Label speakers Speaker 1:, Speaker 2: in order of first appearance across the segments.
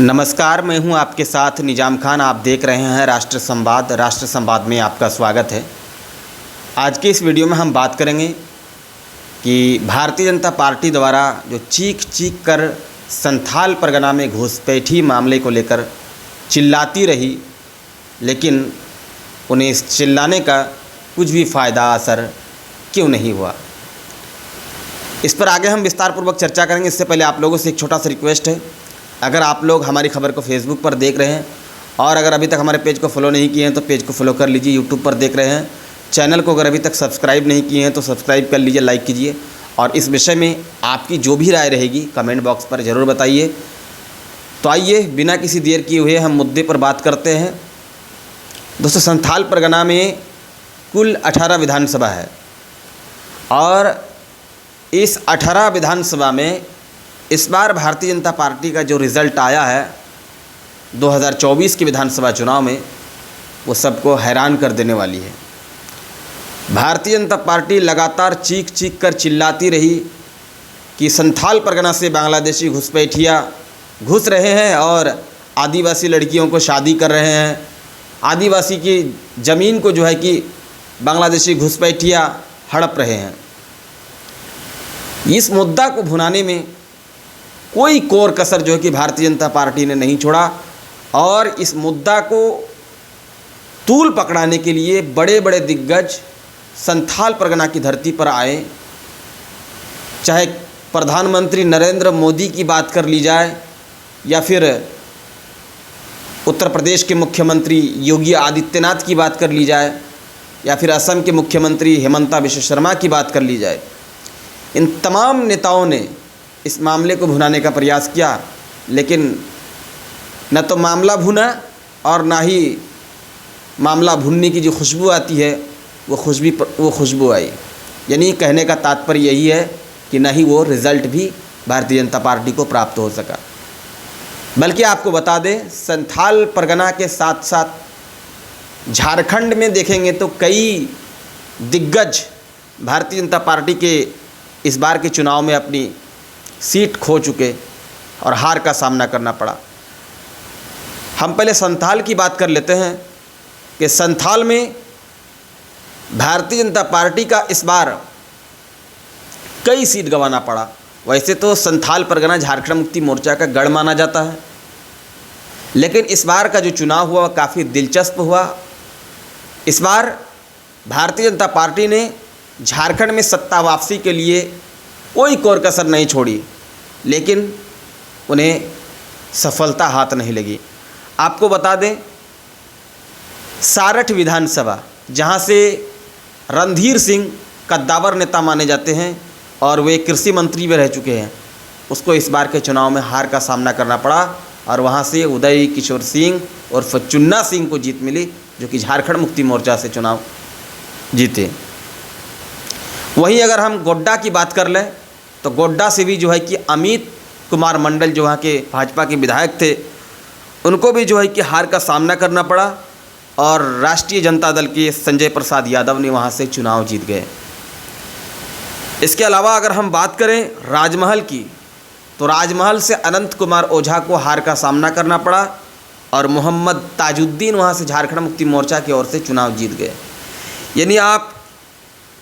Speaker 1: नमस्कार, मैं हूं आपके साथ निजाम खान। आप देख रहे हैं राष्ट्र संवाद। राष्ट्र संवाद में आपका स्वागत है। आज की इस वीडियो में हम बात करेंगे कि भारतीय जनता पार्टी द्वारा जो चीख कर संथाल परगना में घुसपैठी मामले को लेकर चिल्लाती रही, लेकिन उन्हें इस चिल्लाने का कुछ भी फ़ायदा असर क्यों नहीं हुआ, इस पर आगे हम विस्तारपूर्वक चर्चा करेंगे। इससे पहले आप लोगों से एक छोटा सा रिक्वेस्ट है, अगर आप लोग हमारी खबर को फेसबुक पर देख रहे हैं और अगर अभी तक हमारे पेज को फॉलो नहीं किए हैं तो पेज को फॉलो कर लीजिए। यूट्यूब पर देख रहे हैं, चैनल को अगर अभी तक सब्सक्राइब नहीं किए हैं तो सब्सक्राइब कर लीजिए, लाइक कीजिए और इस विषय में आपकी जो भी राय रहेगी कमेंट बॉक्स पर ज़रूर बताइए। तो आइए बिना किसी देर किए हुए हम मुद्दे पर बात करते हैं। दोस्तों, संथाल परगना में कुल 18 विधानसभा है और इस 18 विधानसभा में इस बार भारतीय जनता पार्टी का जो रिज़ल्ट आया है 2024 के विधानसभा चुनाव में, वो सबको हैरान कर देने वाली है। भारतीय जनता पार्टी लगातार चीख कर चिल्लाती रही कि संथाल परगना से बांग्लादेशी घुसपैठिया घुस रहे हैं और आदिवासी लड़कियों को शादी कर रहे हैं, आदिवासी की ज़मीन को जो है कि बांग्लादेशी घुसपैठिया हड़प रहे हैं। इस मुद्दा को भुनाने में कोई कोर कसर जो है कि भारतीय जनता पार्टी ने नहीं छोड़ा और इस मुद्दा को तूल पकड़ाने के लिए बड़े बड़े दिग्गज संथाल परगना की धरती पर आए। चाहे प्रधानमंत्री नरेंद्र मोदी की बात कर ली जाए या फिर उत्तर प्रदेश के मुख्यमंत्री योगी आदित्यनाथ की बात कर ली जाए या फिर असम के मुख्यमंत्री हेमंता बिश्व शर्मा की बात कर ली जाए, इन तमाम नेताओं ने इस मामले को भुनाने का प्रयास किया, लेकिन न तो मामला भुना और ना ही मामला भुनने की जो खुशबू आती है वो खुशबू आई। यानी कहने का तात्पर्य यही है कि न ही वो रिज़ल्ट भी भारतीय जनता पार्टी को प्राप्त हो सका। बल्कि आपको बता दें, संथाल परगना के साथ साथ झारखंड में देखेंगे तो कई दिग्गज भारतीय जनता पार्टी के इस बार के चुनाव में अपनी सीट खो चुके और हार का सामना करना पड़ा। हम पहले संथाल की बात कर लेते हैं कि संथाल में भारतीय जनता पार्टी का इस बार कई सीट गंवाना पड़ा। वैसे तो संथाल परगना झारखंड मुक्ति मोर्चा का गढ़ माना जाता है, लेकिन इस बार का जो चुनाव हुआ काफ़ी दिलचस्प हुआ। इस बार भारतीय जनता पार्टी ने झारखंड में सत्ता वापसी के लिए कोई कोर कसर नहीं छोड़ी, लेकिन उन्हें सफलता हाथ नहीं लगी। आपको बता दें, सारठ विधानसभा, जहां से रणधीर सिंह कद्दावर नेता माने जाते हैं और वे कृषि मंत्री भी रह चुके हैं, उसको इस बार के चुनाव में हार का सामना करना पड़ा और वहां से उदय किशोर सिंह और चुन्ना सिंह को जीत मिली, जो कि झारखंड मुक्ति मोर्चा से चुनाव जीते। वहीं अगर हम गोड्डा की बात कर लें तो गोड्डा से भी जो है कि अमित कुमार मंडल, जो वहाँ के भाजपा के विधायक थे, उनको भी जो है कि हार का सामना करना पड़ा और राष्ट्रीय जनता दल के संजय प्रसाद यादव ने वहाँ से चुनाव जीत गए। इसके अलावा अगर हम बात करें राजमहल की, तो राजमहल से अनंत कुमार ओझा को हार का सामना करना पड़ा और मोहम्मद ताजुद्दीन वहाँ से झारखंड मुक्ति मोर्चा की ओर से चुनाव जीत गए। यानी आप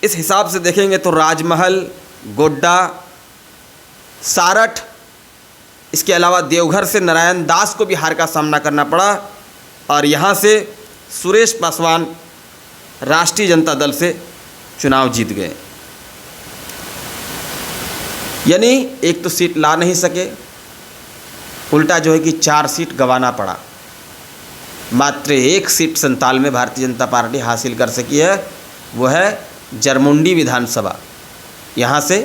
Speaker 1: इस हिसाब से देखेंगे तो राजमहल, गोड्डा, सारठ, इसके अलावा देवघर से नारायण दास को भी हार का सामना करना पड़ा और यहाँ से सुरेश पासवान राष्ट्रीय जनता दल से चुनाव जीत गए। यानी एक तो सीट ला नहीं सके, उल्टा जो है कि 4 सीट गंवाना पड़ा। मात्र 1 सीट संथाल में भारतीय जनता पार्टी हासिल कर सकी है, वो है जरमुंडी विधानसभा। यहाँ से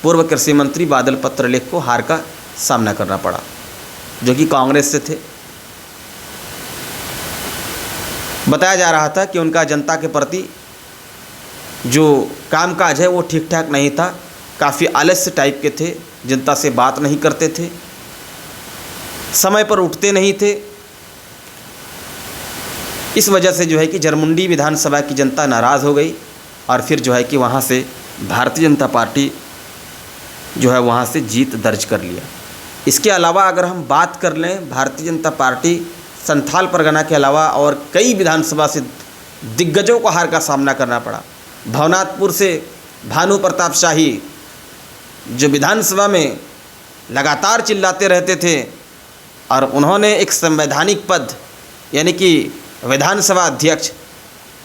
Speaker 1: पूर्व कृषि मंत्री बादल पत्रलेख को हार का सामना करना पड़ा, जो कि कांग्रेस से थे। बताया जा रहा था कि उनका जनता के प्रति जो कामकाज है वो ठीक ठाक नहीं था, काफ़ी आलस्य टाइप के थे, जनता से बात नहीं करते थे, समय पर उठते नहीं थे। इस वजह से जो है कि जरमुंडी विधानसभा की जनता नाराज़ हो गई और फिर जो है कि वहाँ से भारतीय जनता पार्टी जो है वहाँ से जीत दर्ज कर लिया। इसके अलावा अगर हम बात कर लें, भारतीय जनता पार्टी संथाल परगना के अलावा और कई विधानसभा से दिग्गजों को हार का सामना करना पड़ा। भवनाथपुर से भानु प्रताप शाही जो विधानसभा में लगातार चिल्लाते रहते थे और उन्होंने एक संवैधानिक पद यानी कि विधानसभा अध्यक्ष,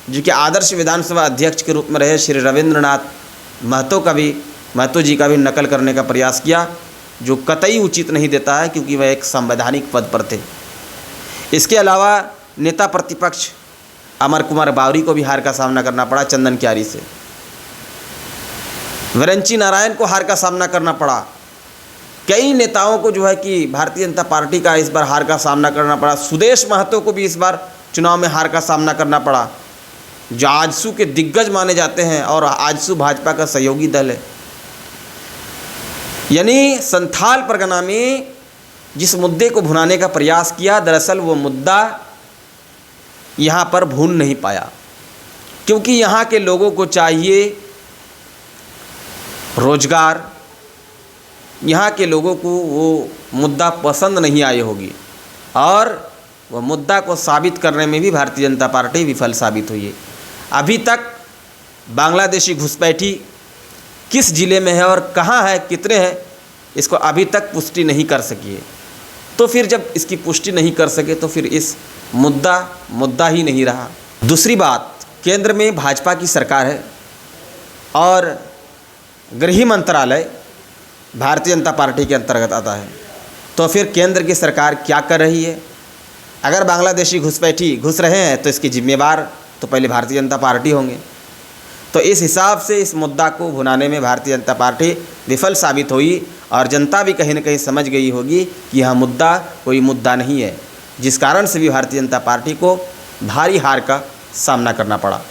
Speaker 1: जो कि आदर्श विधानसभा अध्यक्ष के रूप में रहे श्री रविंद्रनाथ महतो जी का भी नकल करने का प्रयास किया, जो कतई उचित नहीं देता है क्योंकि वह एक संवैधानिक पद पर थे। इसके अलावा नेता प्रतिपक्ष अमर कुमार बावरी को भी हार का सामना करना पड़ा चंदन क्यारी से। विरंची नारायण को हार का सामना करना पड़ा। कई नेताओं को जो है कि भारतीय जनता पार्टी का इस बार हार का सामना करना पड़ा। सुदेश महतो को भी इस बार चुनाव में हार का सामना करना पड़ा, जो आजसू के दिग्गज माने जाते हैं और आजसू भाजपा का सहयोगी दल है। यानी संथाल परगना में जिस मुद्दे को भुनाने का प्रयास किया, दरअसल वो मुद्दा यहाँ पर भून नहीं पाया, क्योंकि यहाँ के लोगों को चाहिए रोजगार। यहाँ के लोगों को वो मुद्दा पसंद नहीं आई होगी और वह मुद्दा को साबित करने में भी भारतीय जनता पार्टी विफल साबित हुई है। अभी तक बांग्लादेशी घुसपैठी किस ज़िले में है और कहाँ है, कितने हैं, इसको अभी तक पुष्टि नहीं कर सकी है। तो फिर जब इसकी पुष्टि नहीं कर सके तो फिर इस मुद्दा ही नहीं रहा। दूसरी बात, केंद्र में भाजपा की सरकार है और गृह मंत्रालय भारतीय जनता पार्टी के अंतर्गत आता है। तो फिर केंद्र की सरकार क्या कर रही है? अगर बांग्लादेशी घुसपैठी घुस रहे हैं तो इसकी जिम्मेवार तो पहले भारतीय जनता पार्टी होंगे। तो इस हिसाब से इस मुद्दा को भुनाने में भारतीय जनता पार्टी विफल साबित हुई और जनता भी कहीं न कहीं समझ गई होगी कि यह मुद्दा कोई मुद्दा नहीं है, जिस कारण से भी भारतीय जनता पार्टी को भारी हार का सामना करना पड़ा।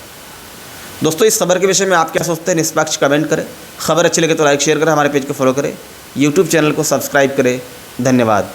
Speaker 1: दोस्तों, इस खबर के विषय में आप क्या सोचते हैं? निष्पक्ष कमेंट करें। खबर अच्छी लगे तो लाइक शेयर करें, हमारे पेज को फॉलो करें, यूट्यूब चैनल को सब्सक्राइब करें। धन्यवाद।